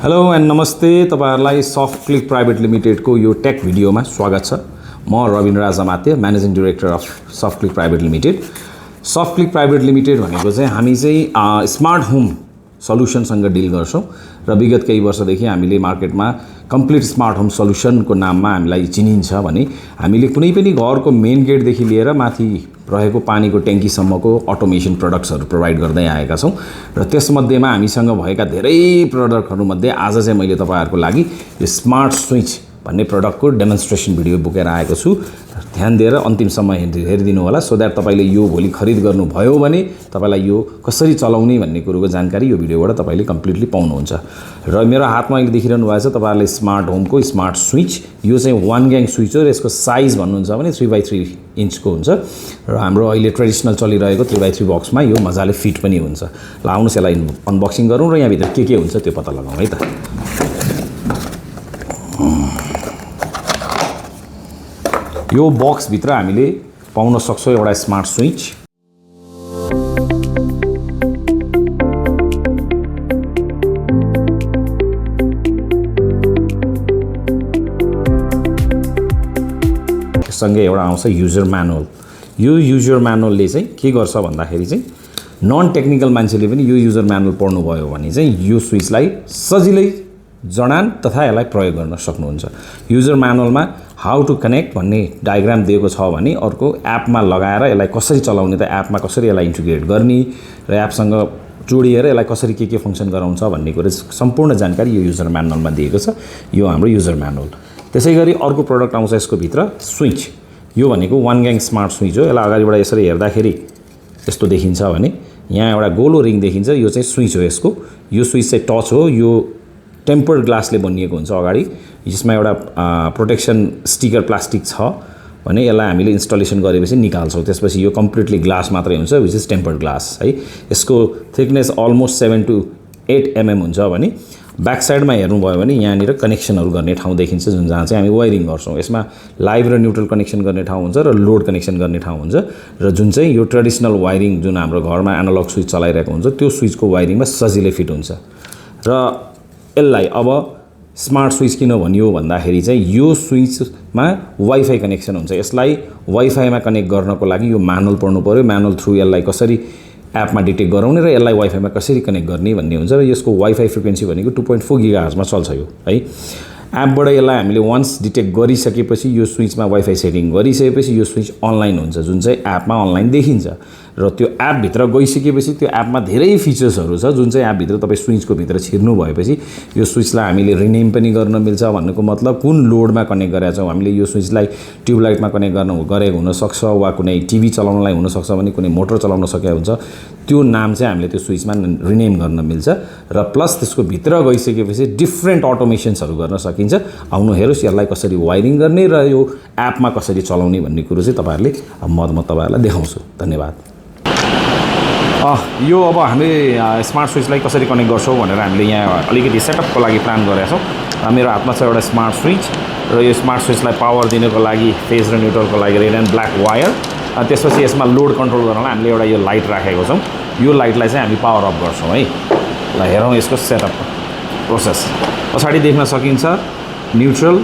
Hello and नमस्ते तपाईहरुलाई soft click private limited को यो टेक भिडियोमा स्वागत छ। म Rabindra Raj Amatya, managing director of soft click private limited. Soft click private limited भनेको चाहिँ हामी चाहिँ स्मार्ट होम सल्युसनसँग डिल गर्छौं र विगत केही वर्षदेखि हामीले मार्केटमा कम्प्लिट स्मार्ट होम सल्युसनको नाममा हामीलाई चिनिन्छ भने हामीले कुनै पनि घरको मेन गेटदेखि लिएर माथि रहेको पानीको ट्याङ्कीसम्मको अटोमेसन प्रोडक्ट्सहरू प्रोभाइड गर्दै आएका छौं र त्यसमध्येमा हामीसँग भएका धेरै प्रोडक्टहरूमध्ये आज चाहिँ मैले तपाईहरुको लागि यो स्मार्ट स्विच भन्ने प्रोडक्टको डेमोन्स्ट्रेसन भिडियो बोकेर आएको छु। ध्यान दिएर अन्तिमसम्म हेरिदिनु होला सो दैट तपाईले यो भोलि खरिद गर्नु भयो भने तपाईलाई यो कसरी चलाउने भन्ने कुरोको जानकारी यो भिडियोबाट तपाईले कम्प्लिटली पाउनुहुन्छ। र मेरो हातमा अहिले देखिरहनु भएको छ तपाईहरुले स्मार्ट होमको स्मार्ट स्विच। यो चाहिँ 1 ग्याङ स्विच हो र यसको साइज भन्नुहुन्छ भने 3x3 इन्चको हुन्छ र हाम्रो अहिले ट्रेडिसनल चलिरहेको 3x3 बक्समा यो मजाले फिट पनि हुन्छ। ल आउनुस् यसलाई अनबक्सिङ गरौँ र यहाँ भित्र के हुन्छ त्यो पत्ता लगाउँ है त। यो बक्स भित्र हामीले पाउन सक्छौं एउटा स्मार्ट स्विच, सँगै एउटा आउँछ युजर म्यानुअल। यो युजर म्यानुअलले चाहिँ के गर्छ भन्दाखेरि चाहिँ नन टेक्निकल मान्छेले पनि यो युजर म्यानुअल पढ्नु भयो भने चाहिँ यो स्विचलाई सजिलै जडान तथा यसलाई प्रयोग गर्न सक्नुहुन्छ। युजर म्यानुअलमा हाउ टु कनेक्ट भन्ने डायग्राम दिएको छ भने अर्को एपमा लगाएर यसलाई कसरी चलाउने त एपमा कसरी यसलाई इन्टिग्रेट गर्ने र एपसँग जोडिएर यसलाई कसरी के फंक्सन गराउँछ भन्ने कुरा सम्पूर्ण जानकारी यो युजर म्यानुअलमा दिएको छ। यो हाम्रो युजर म्यानुअल। त्यसैगरी अर्को प्रोडक्ट आउँछ यसको भित्र स्विच। यो भनेको 1 ग्याङ स्मार्ट स्विच हो। यसलाई अगाडिबाट यसरी हेर्दाखेरि यस्तो देखिन्छ भने यहाँ एउटा गोलो रिङ देखिन्छ, यो चाहिँ स्विच हो यसको। यो स्विच चाहिँ टच हो। यो टेम्पर्ड ग्लासले बनिएको हुन्छ अगाडि, जसमा एउटा प्रोटेक्सन स्टिकर प्लास्टिक छ भने यसलाई हामीले इन्स्टलेसन गरेपछि निकाल्छौं। त्यसपछि यो कम्प्लिटली ग्लास मात्रै हुन्छ, विच इज टेम्पर्ड ग्लास है। यसको थिकनेस अलमोस्ट 7 to 8 mm हुन्छ भने ब्याक साइडमा हेर्नुभयो भने यहाँनिर कनेक्सनहरू गर्ने ठाउँ देखिन्छ, जुन जहाँ चाहिँ हामी वायरिङ गर्छौं। यसमा लाइभ र न्युट्रल कनेक्सन गर्ने ठाउँ हुन्छ र लोड कनेक्सन गर्ने ठाउँ हुन्छ र जुन चाहिँ यो ट्रेडिसनल वायरिङ जुन हाम्रो घरमा एनालग स्विच चलाइरहेको हुन्छ त्यो स्विचको वायरिङमा सजिलै फिट हुन्छ। र यसलाई अब स्मार्ट स्विच किन भनियो भन्दाखेरि चाहिँ यो स्विचमा वाइफाई कनेक्सन हुन्छ। यसलाई वाइफाईमा कनेक्ट गर्नको लागि यो म्यानुअल पढ्नु पर्यो। म्यानुअल थ्रु यसलाई कसरी एपमा डिटेक्ट गराउने र यसलाई वाइफाईमा कसरी कनेक्ट गर्ने भन्ने हुन्छ र यसको वाइफाई फ्रिक्वेन्सी भनेको 2.4 गिगाहर्जमा चल्छ यो है। एपबाट यसलाई हामीले वन्स डिटेक्ट गरिसकेपछि यो स्विचमा वाइफाई सेटिङ गरिसकेपछि यो स्विच अनलाइन हुन्छ, जुन चाहिँ एपमा अनलाइन देखिन्छ र त्यो एप भित्र गइसकेपछि त्यो एपमा धेरै फिचर्सहरू छ जुन चाहिँ एप भित्र तपाई स्विचको भित्र छिर्नु भएपछि यो स्विचलाई हामीले रिनेम पनि गर्न मिल्छ। भन्नुको मतलब कुन लोडमा कनेक्ट गरेका छौं हामीले यो स्विचलाई ट्युबलाइटमा कनेक्ट गरेको हुन सक्छ वा कुनै टिभी चलाउनलाई हुन सक्छ भने कुनै मोटर चलाउन सकेको हुन्छ, त्यो नाम चाहिँ हामीले त्यो स्विचमा रिनेम गर्न मिल्छ र प्लस त्यसको भित्र गइसकेपछि डिफरेन्ट अटोमेसन्सहरू गर्न सकिन्छ। आउनु हेरोस् यसलाई कसरी वायरिङ गर्ने र यो एपमा कसरी चलाउने भन्ने कुरो चाहिँ तपाईहरुले म तपाईहरुलाई देखाउँछु। धन्यवाद। यो अब हामी स्मार्ट स्विचलाई कसरी कनेक्ट गर्छौं भनेर हामीले यहाँ अलिकति सेटअपको लागि प्लान गरेका छौं। मेरो हातमा छ एउटा स्मार्ट स्विच र यो स्मार्ट स्विचलाई पावर दिनको लागि फेज र न्युट्रलको लागि रेड एन्ड ब्ल्याक वायर, त्यसपछि यसमा लोड कन्ट्रोल गर्नलाई हामीले एउटा यो लाइट राखेको छौं। यो लाइटलाई चाहिँ हामी पावर अफ गर्छौं है। ल हेरौँ यसको सेटअप प्रोसेस। पछाडी देख्न सकिन्छ न्युट्रल,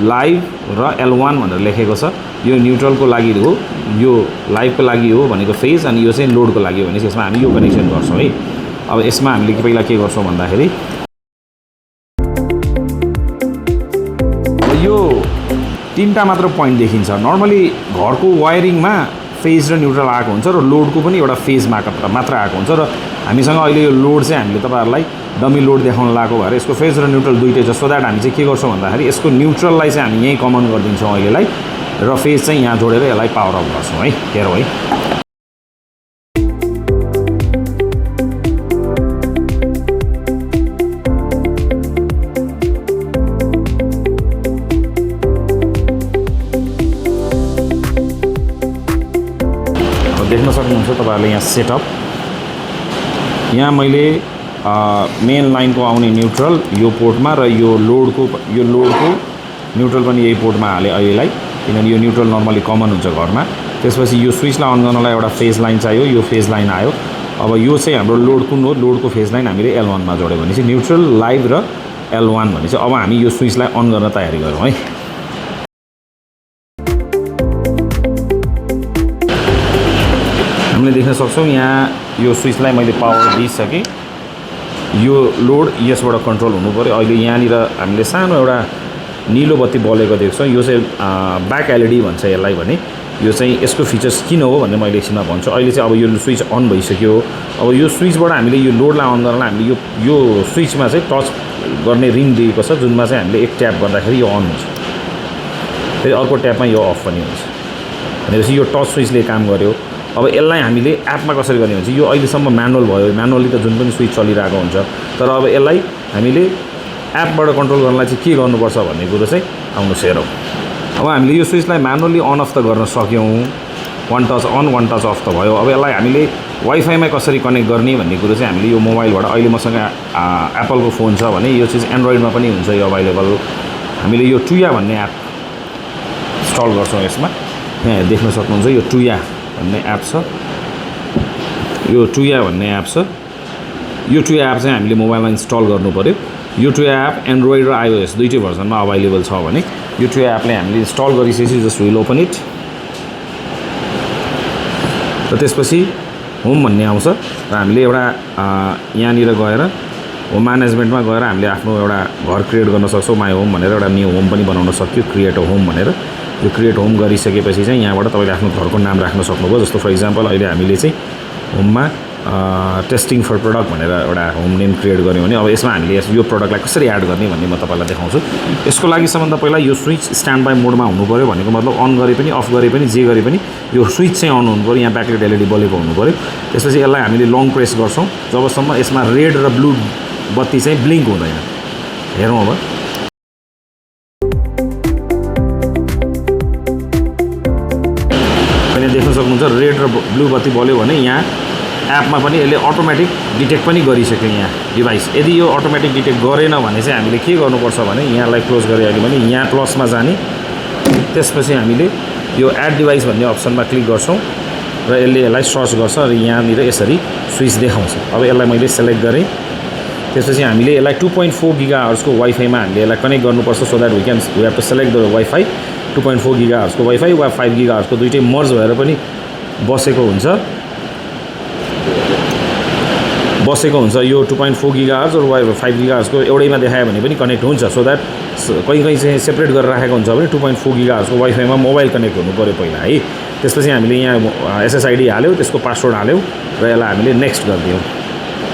लाइभ र L1 भनेर लेखेको छ। यो न्युट्रलको लागि हो, यो लाइभको लागि हो भनेको फेज, अनि यो चाहिँ लोडको लागि हो भने यसमा हामी यो कनेक्सन गर्छौं है। अब यसमा हामीले पहिला के गर्छौं भन्दाखेरि यो 3टा मात्र पोइन्ट देखिन्छ। नर्मली घरको वायरिङमा फेज र न्युट्रल आएको हुन्छ र लोडको पनि एउटा फेज मात्र आएको हुन्छ र हामीसँग अहिले यो लोड चाहिँ हामीले तपाईहरुलाई डमी लोड देखाउन लागेको भएर यसको फेज र न्युट्रल दुईटै छ। सो दैट हामी चाहिँ के गर्छौं भन्दाखेरि यसको न्युट्रललाई चाहिँ हामी यही कमन गरिदिन्छौं अहिलेलाई र फेज चाहिँ यहाँ जोडेर यसलाई पावर अफ गर्छौं है। हेरौँ है। देख्न सक्नुहुन्छ तपाईहरुले यहाँ सेटअप। यहाँ मैले मेन लाइनको आउने न्युट्रल यो पोर्टमा र यो लोडको न्युट्रल पनि यही पोर्टमा हाले अहिलेलाई, किनभने यो न्युट्रल नर्मली कमन हुन्छ घरमा। त्यसपछि यो स्विचलाई अन गर्नलाई एउटा फेज लाइन चाहियो, यो फेज लाइन आयो अब यो चाहिँ हाम्रो लोड कुन हो, लोडको फेज लाइन हामीले L1 मा जोड्यो भने चाहिँ न्युट्रल, लाइभ र L1 भने चाहिँ अब हामी यो स्विचलाई अन गर्न तयारी गरौँ है। हामीले देख्न सक्छौँ यहाँ यो स्विचलाई मैले पावर दिइसकेँ। यो लोड यसबाट कन्ट्रोल हुनु पर्यो। अहिले यहाँनिर हामीले सानो एउटा नीलो बत्ती बलेको देख्छौँ। यो चाहिँ ब्याक एलइडी भन्छ यसलाई भने। यो चाहिँ यसको फिचर्स किन हो भन्ने मैले एकछिनमा भन्छु। अहिले चाहिँ अब यो स्विच अन भइसक्यो। अब यो स्विचबाट हामीले यो लोडलाई अन गर्नलाई हामीले यो स्विचमा चाहिँ टच गर्ने रिङ दिएको छ, जुनमा चाहिँ हामीले एक ट्याप गर्दाखेरि यो अन हुन्छ, फेरि अर्को ट्यापमा यो अफ पनि हुन्छ। भनेपछि यो टच स्विचले काम गर्यो। अब यसलाई हामीले एपमा कसरी गर्ने भने चाहिँ यो अहिलेसम्म म्यानुअल भयो, म्यानुअली त जुन पनि स्विच चलिरहेको हुन्छ। तर अब यसलाई हामीले एपबाट कन्ट्रोल गर्नलाई चाहिँ के गर्नुपर्छ भन्ने कुरो चाहिँ आउनुहोस् हेरौँ। अब हामीले यो स्विचलाई म्यानुअली अन अफ त गर्न सक्यौँ, one touch on one touch off त भयो। अब यसलाई हामीले वाइफाईमा कसरी कनेक्ट गर्ने भन्ने कुरो चाहिँ हामीले यो मोबाइलबाट, अहिले मसँग एप्पलको फोन छ भने यो चिज एन्ड्रोइडमा पनि हुन्छ यो अभाइलेबल। हामीले यो टुया भन्ने एप इन्स्टल गर्छौँ। यसमा यहाँ देख्न सक्नुहुन्छ यो टुया भन्ने एप छ। यो टुया भन्ने एप छ। यो टुया एप चाहिँ हामीले मोबाइलमा इन्स्टल गर्नु पर्यो। यो टुया एप एन्ड्रोइड र iOS दुईटै भर्जनमा अभाइलेबल छ भने यो टुया एपले हामीले इन्स्टल गरिसकेपछि जस्ट विल ओपन इट र त्यसपछि होम भन्ने आउँछ र हामीले एउटा यहाँनिर गएर होम म्यानेजमेन्टमा गएर हामीले आफ्नो एउटा घर क्रिएट गर्न सक्छौँ। माई होम भनेर एउटा न्यू होम पनि बनाउन सक्यो, क्रिएट होम भनेर। यो क्रिएट होम गरिसकेपछि चाहिँ यहाँबाट तपाईँले आफ्नो घरको नाम राख्न सक्नुभयो। जस्तो फर इक्जाम्पल अहिले हामीले चाहिँ होममा टेस्टिङ फर प्रडक्ट भनेर एउटा होम नेम क्रिएट गऱ्यौँ भने अब यसमा हामीले यो प्रडक्टलाई कसरी एड गर्ने भन्ने म तपाईँलाई देखाउँछु। यसको लागि सबभन्दा पहिला यो स्विच स्ट्यान्ड बाई मोडमा हुनु पऱ्यो। भनेको मतलब अन गरे पनि अफ गरे पनि जे गरे पनि यो स्विच चाहिँ अन हुनु पऱ्यो, यहाँ ब्याकलाइट एलइडी बलेको हुनु पऱ्यो। त्यसपछि यसलाई हामीले लङ प्रेस गर्छौँ जबसम्म यसमा रेड र ब्लू बत्ती चाहिँ ब्लिङ्क हुँदैन। हेरौँ अब देख्न सक्नुहुन्छ रेड र ब्लू बत्ती बल्यो भने यहाँ एपमा पनि यसले अटोमेटिक डिटेक्ट पनि गरिसक्यो यहाँ डिभाइस। यदि यो अटोमेटिक डिटेक्ट गरेन भने चाहिँ हामीले के गर्नुपर्छ भने यहाँलाई क्लोज गरे अहिले भने यहाँ प्लसमा जाने, त्यसपछि हामीले यो एड डिभाइस भन्ने अप्सनमा क्लिक गर्छौँ र यसले यसलाई सर्च गर्छ र यहाँनिर यसरी स्विच देखाउँछ। अब यसलाई मैले सेलेक्ट गरेँ। त्यसपछि हामीले यसलाई 2.4 गिगाहर्जको वाइफाईमा हामीले यसलाई कनेक्ट गर्नुपर्छ so that we have to select the wifi. 2.4 गिगाहर्जको वाइफाई वा 5 गिगाहर्जको दुइटै मर्ज भएर पनि बसेको हुन्छ। यो 2.4 गिगाहर्ज र 5 गिगाहर्जको एउटैमा देखायो भने पनि कनेक्ट हुन्छ। सो द्याट कहीँ चाहिँ सेपरेट गरेर राखेको हुन्छ भने 2.4 गिगाहर्जको वाइफाईमा मोबाइल कनेक्ट हुनु पऱ्यो पहिला है। त्यसपछि हामीले यहाँ SSID हाल्यौँ, त्यसको पासवर्ड हाल्यौँ र यसलाई हामीले नेक्स्ट गरिदियौँ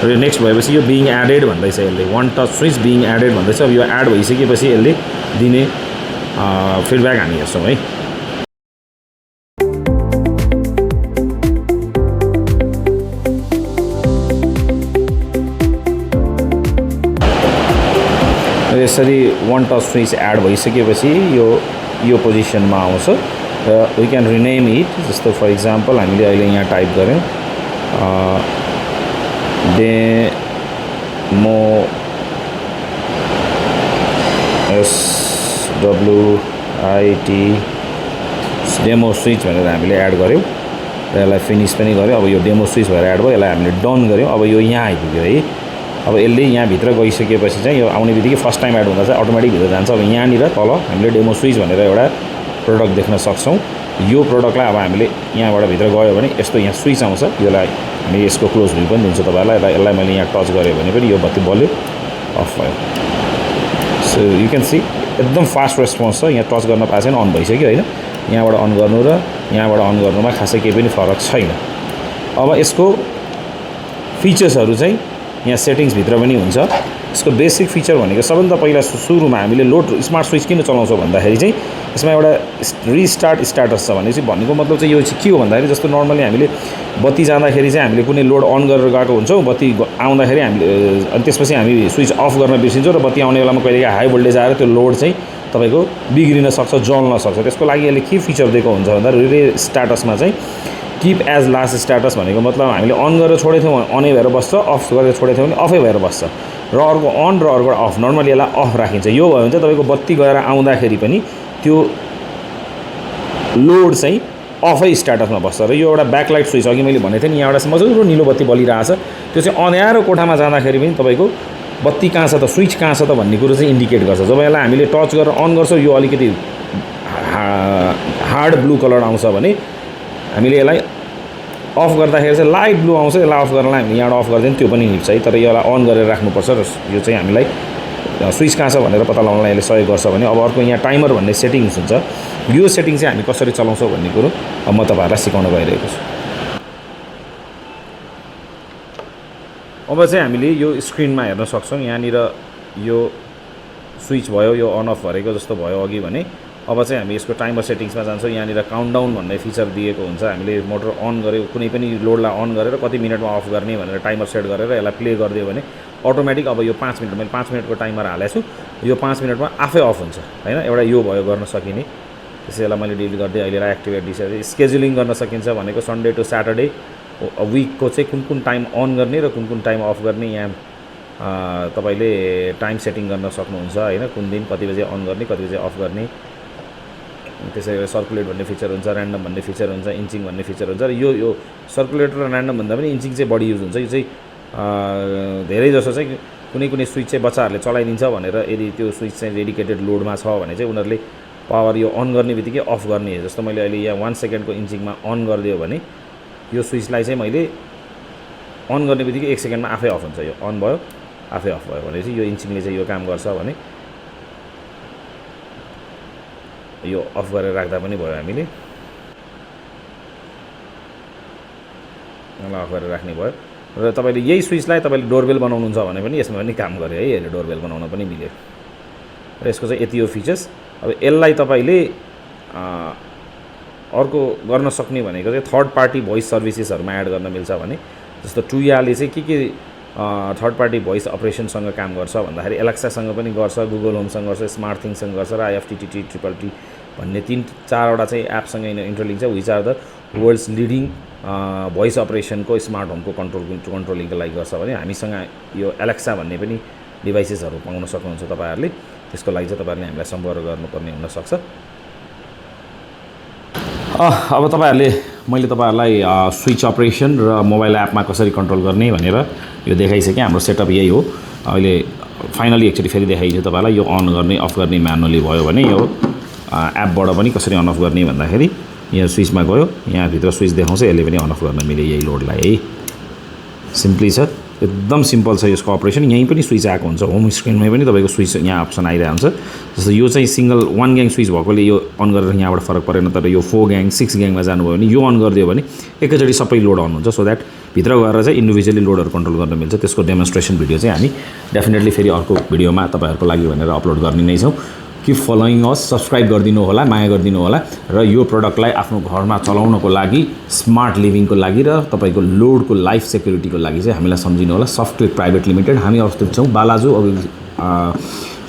र नेक्स्ट भएपछि यो बिङ एडेड भन्दैछ। यसले one touch switch being added भन्दैछ। अब यो एड भइसकेपछि यसले दिने फिडब्याक हामी हेर्छौँ है। यसरी वान टच स्विच एड भइसकेपछि यो पोजिसनमा आउँछ र वी क्यान रिनेम इट। जस्तो फर इक्जाम्पल हामीले अहिले यहाँ टाइप गऱ्यौँ डेमो SWIT डेमो स्विच भनेर हामीले एड गऱ्यौँ र यसलाई फिनिस पनि गऱ्यौँ। अब यो डेमो स्विच भएर एड भयो, यसलाई हामीले डन गऱ्यौँ। अब यो यहाँ आइपुग्यो है। अब यसले यहाँभित्र गइसकेपछि चाहिँ यो आउने बित्तिकै फर्स्ट टाइम एड हुँदा चाहिँ अटोमेटिक भित्र जान्छ। अब यहाँनिर तल हामीले डेमो स्विच भनेर एउटा प्रडक्ट देख्न सक्छौँ। यो प्रडक्टलाई अब हामीले यहाँबाट भित्र गयो भने यस्तो यहाँ स्विच आउँछ। यसलाई हामी यसको क्लोज भ्यू पनि दिन्छु तपाईँहरूलाई। यसलाई मैले यहाँ टच गरेँ भने पनि यो बत्ती बल्यो, अफ भयो। सो यु क्यान सी एकदम फास्ट रेस्पोन्स छ। यहाँ टच गर्न पाएको छैन, अन भइसक्यो होइन। यहाँबाट अन गर्नु र यहाँबाट अन गर्नुमा खासै केही पनि फरक छैन। अब यसको फिचर्सहरू चाहिँ यहाँ सेटिङ्सभित्र पनि हुन्छ। यसको बेसिक फिचर भनेको सबभन्दा पहिला सुरुमा हामीले लोड स्मार्ट स्विच किन चलाउँछौँ भन्दाखेरि चाहिँ यसमा एउटा रिस्टार्ट स्ट्याटस छ भने चाहिँ भनेको मतलब चाहिँ यो चाहिँ के हो भन्दाखेरि जस्तो नर्मली हामीले बत्ती जाँदाखेरि चाहिँ हामीले कुनै लोड अन गरेर गएको हुन्छौँ, बत्ती आउँदाखेरि हामीले अनि त्यसपछि हामी स्विच अफ गर्न बिर्सिन्छौँ र बत्ती आउने बेलामा कहिलेकाहीँ हाई भोल्टेज आएर त्यो लोड चाहिँ तपाईँको बिग्रिन सक्छ, जल्न सक्छ। त्यसको लागि यसले के फिचर दिएको हुन्छ भन्दा रिले स्ट्याटसमा चाहिँ किप एज लास्ट स्ट्याटस भनेको मतलब हामीले अन गरेर छोडेको थियौँ अनै भएर बस्छ, अफ गरेर छोडेको थियौँ भने अफै भएर बस्छ र अर्को अन र अर्को अफ। नर्मली यसलाई अफ राखिन्छ। यो भयो भने चाहिँ तपाईँको बत्ती गएर आउँदाखेरि पनि त्यो लोड चाहिँ अफै स्ट्याटसमा बस्छ र यो एउटा ब्याकलाइट स्विच अघि मैले भनेको थिएँ नि यहाँबाट मजाको नीलो बत्ती बलिरहेछ त्यो चाहिँ अँध्यारो कोठामा जाँदाखेरि पनि तपाईँको बत्ती कहाँ छ त स्विच कहाँ छ त भन्ने कुरो चाहिँ इन्डिकेट गर्छ जब यसलाई हामीले टच गरेर अन गर्छौँ यो अलिकति हार्ड ब्लू कलर आउँछ भने हामीले यसलाई अफ गर्दाखेरि चाहिँ लाइट ब्लू आउँछ यसलाई अफ गर्नलाई हामीले यहाँबाट अफ गरिदियो त्यो पनि निप्छ है तर यसलाई अन गरेर राख्नुपर्छ र यो चाहिँ हामीलाई स्विच कहाँ छ भनेर पत्ता लगाउनलाई यसले सहयोग गर्छ भने अब अर्को यहाँ टाइमर भन्ने सेटिङ्स हुन्छ यो सेटिङ चाहिँ हामी कसरी चलाउँछौँ भन्ने कुरो अब म तपाईँहरूलाई सिकाउन गइरहेको छु अब चाहिँ हामीले यो स्क्रिनमा हेर्न सक्छौँ यहाँनिर यो स्विच भयो यो अन अफ गरेको जस्तो भयो अघि भने अब चाहिँ हामी यसको टाइमर सेटिङ्समा जान्छौँ यहाँनिर काउन्टडाउन भन्ने फिचर दिएको हुन्छ हामीले मोटर अन गऱ्यो कुनै पनि लोडलाई अन गरेर कति मिनटमा अफ गर्ने भनेर टाइमर सेट गरेर यसलाई प्ले गरिदियो भने अटोमेटिक अब यो 5 मिनट मैले 5 मिनटको टाइमर हालेको छु यो 5 मिनटमा आफै अफ हुन्छ हैन एउटा यो भयो गर्न सकिने त्यसैलाई मैले डिलिट गरिदिएँ अहिले एक्टिभेट डिसेट स्केड्युलिङ गर्न सकिन्छ भनेको सन्डे टु स्याटरडे विकको चाहिँ कुन टाइम अन गर्ने र कुन टाइम अफ गर्ने यहाँ तपाईँले टाइम सेटिङ गर्न सक्नुहुन्छ हैन कुन दिन कति बजे अन गर्ने कति बजे अफ गर्ने त्यसै गरी सर्कुलेट भन्ने फिचर हुन्छ ऱ्यान्डम भन्ने फिचर हुन्छ इन्चिङ भन्ने फिचर हुन्छ र यो सर्कुलेटर र ऱ्यान्डम भन्दा पनि इन्चिङ चाहिँ बढी युज हुन्छ यो चाहिँ धेरै जसो चाहिँ कुनै स्विच चाहिँ बच्चाहरूले चलाइदिन्छ भनेर यदि त्यो स्विच चाहिँ डेडिकेटेड लोडमा छ भने चाहिँ उनीहरूले पावर यो अन गर्ने बित्तिकै अफ गर्ने जस्तो मैले अहिले यहाँ 1 सेकेन्डको इन्चिङमा अन गरिदियो भने यो स्विचलाई चाहिँ मैले अन गर्ने बित्तिकै 1 सेकेन्डमा आफै अफ हुन्छ यो अन भयो आफै अफ भयो भनेपछि यो इन्चिङले चाहिँ यो काम गर्छ भने यो अफ गरेर राख्दा पनि भयो हामीले यसलाई अफ गरेर राख्ने भयो र तपाईँले यही स्विचलाई तपाईँले डोरबेल बनाउनुहुन्छ भने पनि यसमा पनि काम गर्यो है यसले डोरबेल बनाउन पनि मिल्यो र यसको चाहिँ यति हो फिचर्स अब यसलाई तपाईँले अर्को गर्न सक्ने भनेको चाहिँ थर्ड पार्टी भोइस सर्भिसेसहरुमा एड गर्न मिल्छ भने जस्तो टुयाले चाहिँ के थर्ड पार्टी भोइस अपरेसनसँग काम गर्छ भन्दाखेरि एलेक्सासँग पनि गर्छ गुगल होमसँग गर्छ स्मार्ट थिङ्ससँग गर्छ र IFTTT ट्रिपल भन्ने 3-4वटा चाहिँ एपसँग इन्टरलिङ्क छ which are the world's leading voice अपरेसनको स्मार्ट होमको कन्ट्रोलिङको लागि गर्छ भने हामीसँग यो एलेक्सा भन्ने पनि डिभाइसेसहरू पाउन सक्नुहुन्छ तपाईँहरूले त्यसको लागि चाहिँ तपाईँहरूले हामीलाई सम्पर्क गर्नुपर्ने हुनसक्छ अब तपाईँहरूले मैले तपाईँहरूलाई स्विच अपरेसन र मोबाइल एपमा कसरी कन्ट्रोल गर्ने भनेर यो देखाइसकेँ हाम्रो सेटअप यही हो अहिले फाइनली एकचोटि फेरि देखाइदिन्छु तपाईँलाई यो अन गर्ने अफ गर्ने म्यानुअली भयो भने यो एपबाट पनि कसरी अन अफ गर्ने भन्दाखेरि यहाँ स्विचमा गयो यहाँभित्र स्विच देखाउँछ यसले पनि अन अफ गर्न मिल्यो यही लोडलाई है सिम्पली छ एकदम सिम्पल छ यसको अपरेसन यहीँ पनि स्विच आएको हुन्छ होम स्क्रिनमै पनि तपाईँको स्विच यहाँ अप्सन आइरहेको हुन्छ जस्तो यो चाहिँ सिंगल 1 ग्याङ स्विच भएकोले यो अन गरेर यहाँबाट फरक परेन तर यो 4 ग्याङ 6 ग्याङमा जानुभयो भने यो अन गरिदियो भने एकैचोटि सबै लोड अन हुन्छ सो द्याट भित्र गएर चाहिँ इन्डिभिजुअली लोडहरू कन्ट्रोल गर्न मिल्छ त्यसको डेमोन्स्ट्रेसन भिडियो चाहिँ हामी डेफिनेटली फेरि अर्को भिडियोमा तपाईँहरूको लागि भनेर अपलोड गर्ने नै छौँ किप फलोइङ अस सब्सक्राइब गरिदिनु होला माया गरिदिनु होला र यो प्रडक्टलाई आफ्नो घरमा चलाउनको लागि स्मार्ट लिभिङको लागि र तपाईँको लोडको लाइफ सेक्युरिटीको लागि चाहिँ हामीलाई सम्झिनु होला सफ्टवेयर प्राइभेट लिमिटेड हामी अवस्थित छौँ बालाजु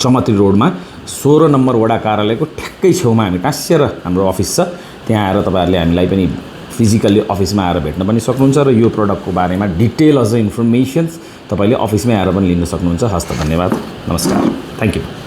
चमत्री रोडमा 16 नम्बर वडा कार्यालयको ठ्याक्कै छेउमा हामी टाँस्य र हाम्रो अफिस छ त्यहाँ आएर तपाईँहरूले हामीलाई पनि फिजिकल्ली अफिसमा आएर भेट्न पनि सक्नुहुन्छ र यो प्रडक्टको बारेमा डिटेल अझ इन्फर्मेसन्स तपाईँले अफिसमै आएर पनि लिन सक्नुहुन्छ हस्त धन्यवाद नमस्कार थ्याङ्क यू